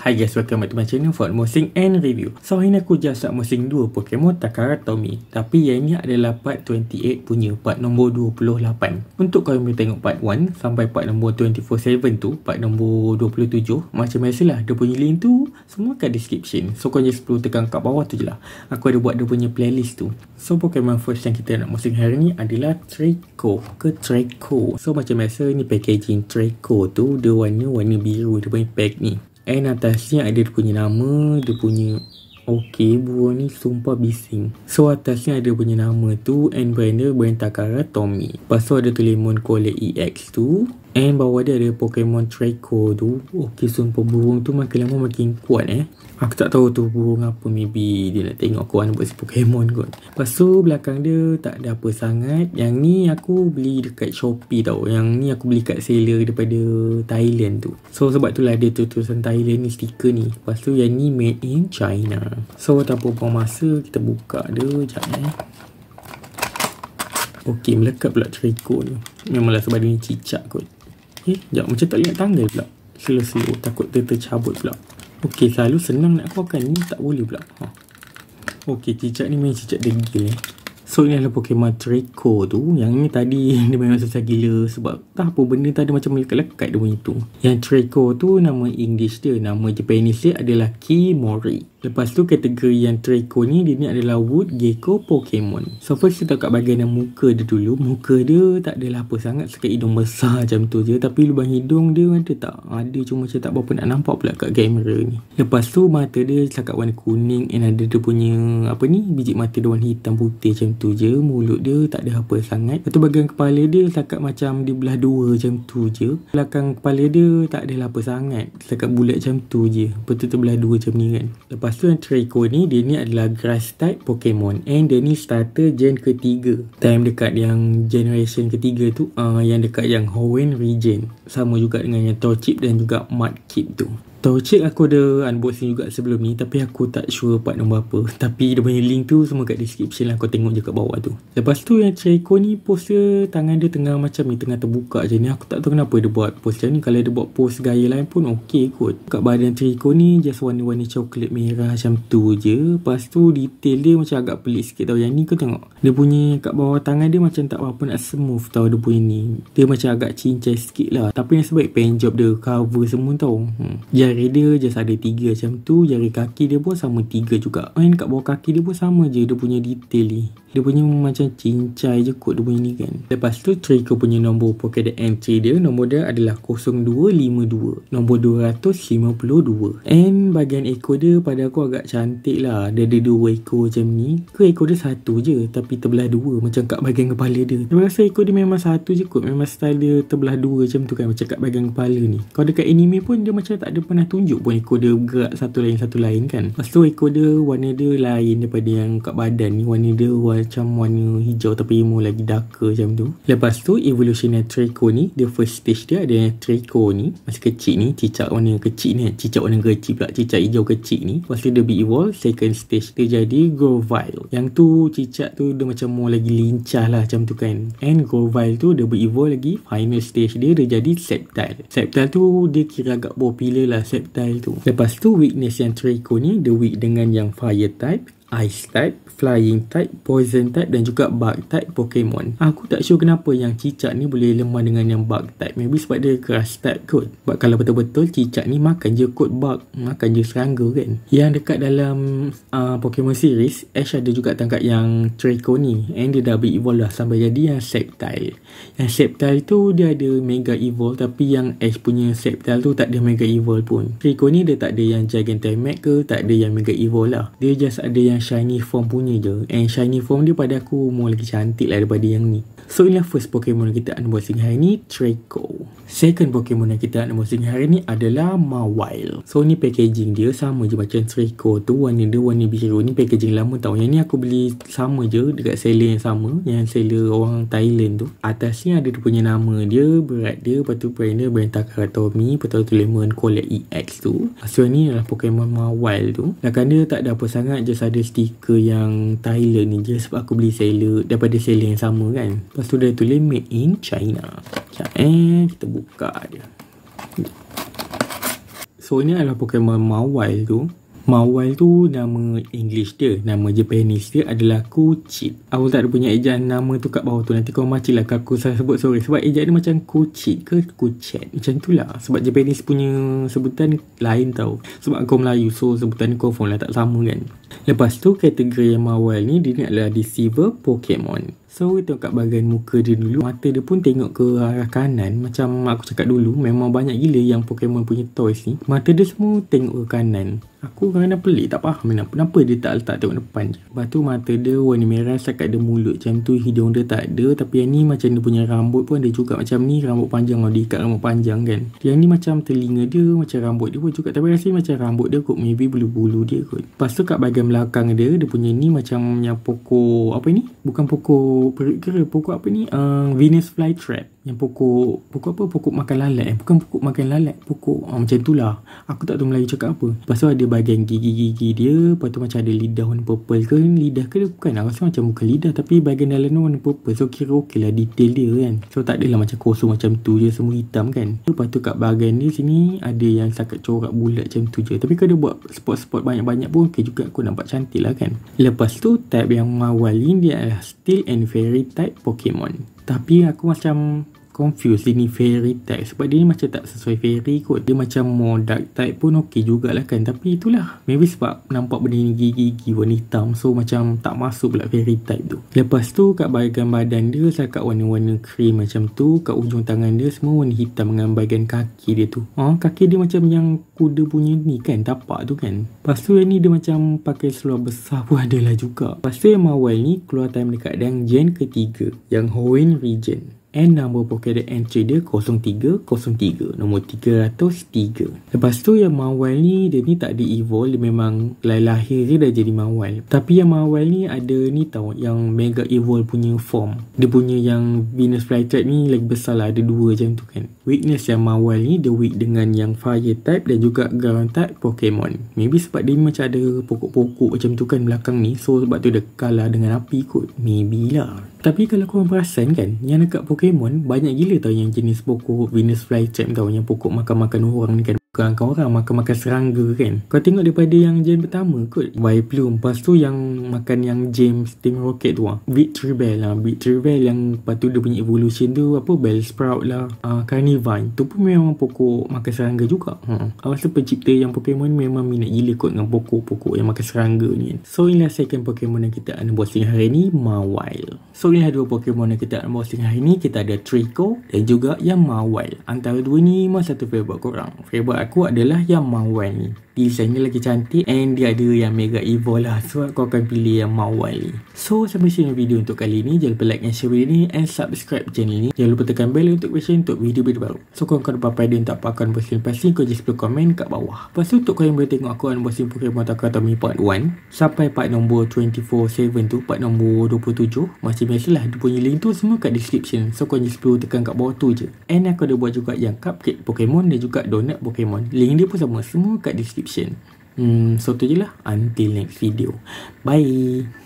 Hi guys, welcome back to my channel for unboxing and review. So hari ni aku just unboxing 2 Pokemon Takara Tomy. Tapi yang ni adalah part 28 punya, part nombor 28. Untuk kau yang boleh tengok part 1 sampai part nombor 24/7 tu, part nombor 27, macam biasalah dia punya link tu semua kat description. So kau just perlu tekan kat bawah tu je lah. Aku ada buat dia punya playlist tu. So Pokemon first yang kita nak unboxing hari ni adalah Treecko. So macam biasa ni packaging Treecko tu, dia warna biru dia punya pack ni. And atasnya ada dia punya nama, dia punya burung ni sumpah bising. So atasnya ada punya nama tu, and brand dia brand Takara Tomy. Lepas tu ada tulis Collect EX tu, and bawah dia ada Pokemon Treecko tu. Sumpah burung tu makin lama makin kuat Aku tak tahu tu burung apa, maybe dia nak tengok aku buat si Pokemon kot. Lepas tu belakang dia tak ada apa sangat. Yang ni aku beli dekat Shopee tau. Yang ni aku beli kat seller daripada Thailand tu. So sebab tu lah dia tulisan Thailand ni, stiker ni. Lepas tu yang ni made in China. So tanpa buang masa, kita buka dia sekejap melekat pula Treecko ni. Memanglah sebab dia ni cicak kot. Sekejap, macam tak lihat tanggal pula. Slow takut dia tercabut pula. Selalu senang nak keluarkan, ni tak boleh pula. Cicak ni memang cicak degil So ini adalah Pokemon Treecko tu. Yang ni tadi dia memang susah gila sebab tak apa benda tadi macam melekat-lekat dia punya tu. Yang Treecko tu nama English dia, nama Japanese dia adalah Kimori. Lepas tu kategori yang Treecko ni, dia ni adalah Wood Gecko Pokemon. So first kita kat bahagian muka dia dulu. Muka dia tak adalah apa sangat, sekat hidung besar macam tu je. Tapi lubang hidung dia ada tak? Ada, cuma macam tak berapa nak nampak pula kat kamera ni. Lepas tu mata dia cakap warna kuning, and ada dia punya biji mata dia warna hitam putih macam tu je. Mulut dia tak ada apa sangat. Lepas tu bahagian kepala dia cakap macam dia belah dua macam tu je. Belakang kepala dia tak adalah apa sangat, cakap bulat macam tu je. Lepas tu terbelah dua macam ni kan. Lepas tu yang Treecko ni, dia ni adalah grass type Pokemon, and dia ni starter gen ketiga. Time dekat yang generation ketiga tu, yang dekat yang Hoenn region. Sama juga dengan yang Torchic dan juga Mudkip tu. Torchic aku ada unboxing juga sebelum ni, tapi aku tak sure part nombor apa. Tapi dia punya link tu semua kat description lah, kau tengok je kat bawah tu. Lepas tu yang Treecko ni, pose dia, tangan dia tengah macam ni, tengah terbuka je ni. Aku tak tahu kenapa dia buat pose macam ni. Kalau dia buat pose gaya lain pun okey kot. Kat badan Treecko ni just warna-warna coklat merah macam tu je. Lepas tu detail dia macam agak pelik sikit tau. Yang ni kau tengok, dia punya kat bawah tangan dia macam tak berapa nak smooth tau. Dia punya ni, dia macam agak cincai sikit lah. Tapi yang sebaik paint job dia cover semua tau. Jari dia just ada 3 macam tu. Jari kaki dia pun sama 3 juga. And kat bawah kaki dia pun sama je dia punya detail ni. Dia punya macam cincai je kot dia punya ni kan. Lepas tu Treecko punya nombor Pokédex entry dia, nombor dia adalah 0252, nombor 252. And bahagian ekor dia pada aku agak cantik lah. Dia ada 2 ekor macam ni. Ekor dia satu je tapi terbelah 2 macam kat bahagian kepala dia. Aku rasa ekor dia memang satu je kot. Memang style dia terbelah 2 macam tu kan, macam kat bahagian kepala ni. Kalau dekat anime pun dia macam tak ada pernah tunjuk pun ekor dia gerak satu lain kan. Lepas tu ekor dia warna dia lain daripada yang kat badan ni. Warna dia macam warna hijau tapi more lagi darker macam tu. Lepas tu evolution yang Treecko ni, dia first stage dia ada yang Treecko ni masih kecil ni, cicak warna kecil ni, cicak warna kecil pula, cicak hijau kecil ni. Lepas tu dia evolve, second stage dia jadi Grovyle. Yang tu cicak tu dia macam more lagi lincah lah macam tu kan. And Grovyle tu dia evolve lagi, final stage dia jadi Sceptile. Sceptile tu dia kira agak popular lah Sceptile tu. Lepas tu weakness yang Treecko ni, dia weak dengan yang fire type, ice type, flying type, poison type dan juga bug type Pokemon. Aku tak sure kenapa yang cicak ni boleh lemah dengan yang bug type. Maybe sebab dia grass type kot. Sebab kalau betul-betul cicak ni makan je kot bug, makan je serangga kan. Yang dekat dalam Pokemon series, Ash ada juga tangkap yang Treecko ni, and dia dah evolve lah sampai jadi yang Sceptile. Yang Sceptile tu dia ada Mega Evolve, tapi yang Ash punya Sceptile tu tak ada Mega Evolve pun. Treecko ni dia tak ada yang Gigantamax ke, tak ada yang Mega Evolve lah. Dia just ada yang shiny form punya je. And shiny form dia pada aku more lagi cantik lah daripada yang ni. So inilah first Pokemon yang kita unboxing hari ni, Treecko. Second Pokemon yang kita unboxing hari ni adalah Mawile. So ni packaging dia sama je macam Treecko tu. Warna dia warna biru. Ni packaging lama tau. Yang ni aku beli sama je dekat seller yang sama, yang seller orang Thailand tu. Atasnya ada dia punya nama dia, berat dia, lepas tu brand dia brand Takara Tomy, lepas tu tulis Collect EX tu. So ni adalah Pokemon Mawile tu. Belakang dia tak ada apa sangat, just ada stiker yang Thailand ni je sebab aku beli seller daripada seller yang sama kan. Lepas tu dia tulis made in China. Kita buka dia. So ini adalah Pokemon Mawile tu. Mawile tu nama English dia, nama Japanese dia adalah Kuchit. Aku tak ada punya ejaan nama tu kat bawah tu. Nanti kau macam lah kalau aku salah sebut, sorry. Sebab ejaan dia macam Kuchit ke Kuchet, macam tu lah. Sebab Japanese punya sebutan lain tau. Sebab kau Melayu, so sebutan kau confirm lah tak sama kan. Lepas tu kategori Mawile ni, dia ni adalah Deceiver Pokemon. So kita tengok kat bahagian muka dia dulu. Mata dia pun tengok ke arah kanan. Macam aku cakap dulu, memang banyak gila yang Pokemon punya toys ni, mata dia semua tengok ke kanan. Aku kadang-kadang pelik, tak faham kenapa dia tak letak tengok depan je. Lepas tu mata dia warna merah, setakat ada mulut macam tu. Hidung dia tak ada. Tapi yang ni macam dia punya rambut pun ada juga macam ni. Rambut panjang, kalau diikat rambut panjang kan. Yang ni macam telinga dia, macam rambut dia pun juga. Tapi rasanya macam rambut dia kot, maybe bulu-bulu dia kot. Lepas tu kat bahagian belakang dia, dia punya ni macam yang pokok, apa ni? Bukan pokok perit kera, pokok apa ni? Venus flytrap. Yang pokok apa? Pokok makan lalat. Bukan pokok makan lalat, pokok macam tu lah. Aku tak tahu Melayu cakap apa. Lepas tu ada bahagian gigi-gigi dia. Lepas tu macam ada lidah warna purple ke. Lidah ke dia bukan, aku rasa macam bukan lidah, tapi bahagian dalam warna purple. So kira okey lah detail dia kan. So tak adalah macam kosong macam tu je, semua hitam kan. Lepas tu kat bahagian dia sini ada yang sakat corak bulat macam tu je. Tapi kalau dia buat spot-spot banyak-banyak pun okey juga, aku nampak cantik lah kan. Lepas tu type yang Mawile ni dia adalah Steel and Fairy type Pokemon. Tapi aku macam confused ini fairy type, sebab dia ni macam tak sesuai fairy kot. Dia macam more dark type pun okey jugalah kan. Tapi itulah, maybe sebab nampak benda ni gigi-gigi warna hitam, so macam tak masuk pula fairy type tu. Lepas tu kat bahagian badan dia setakat warna-warna cream macam tu. Kat ujung tangan dia semua warna hitam dengan bahagian kaki dia tu. Kaki dia macam yang kuda punya ni kan, tapak tu kan. Lepas tu yang ni dia macam pakai seluar besar pun adalah juga. Lepas tu yang Mawile ni keluar time dekat yang gen ketiga, yang Hoenn region. And nombor Pokédex entry dia 0303, nombor 303. Lepas tu yang Mawile ni, dia ni tak ada evolve, dia memang lahir je dah jadi Mawile. Tapi yang Mawile ni ada ni tau, yang Mega Evolve punya form. Dia punya yang Venus Flytrap ni lagi besar lah, ada dua macam tu kan. Weakness yang Mawile ni, dia weak dengan yang Fire type dan juga Ground type Pokemon. Maybe sebab dia macam ada pokok-pokok macam tu kan belakang ni, so sebab tu dia kalah dengan api kot. Maybe lah. Tapi kalau korang perasan kan, yang dekat Pokemon banyak gila tau yang jenis pokok Venus Flytrap tau, yang pokok makan-makan orang ni kan. Bukan orang makan-makan serangga kan. Kau tengok daripada yang gen pertama kot, Vileplume. Lepas tu yang makan yang James Team Rocket tu Victreebel lah. Victreebel yang lepas tu dia punya evolution tu apa, Bellsprout lah, Carnivine. Tu pun memang pokok makan serangga juga. Aku rasa pencipta yang Pokemon memang minat gila kot dengan pokok-pokok yang makan serangga ni. So inilah second Pokemon yang kita unboxing hari ni, Mawile. So inilah dua Pokemon yang kita unboxing hari ni. Kita ada Treecko dan juga yang Mawile. Antara dua ni mana satu favourite korang? Favourite aku adalah yang Mawile ni. Desainnya lagi cantik and dia ada yang Mega Evolve lah. So aku akan pilih yang Mawile ni. So sampai sini video untuk kali ni. Jangan lupa like and share video ni and subscribe channel ni. Jangan lupa tekan bell untuk question untuk video-video baru. So kalau kau ada apa-apa idea untuk apa akan unboxing pasti kau just perlu komen kat bawah. Lepas tu untuk kau yang boleh tengok aku unboxing Pokemon Takatomi part 1 sampai part nombor 24/7 tu, part nombor 27. Macam biasalah, dia punya link tu semua kat description. So kau just perlu tekan kat bawah tu je. And aku ada buat juga yang cupcake Pokemon dan juga donut Pokemon. Link dia pun sama, semua kat description. So tu je lah. Until next video. Bye.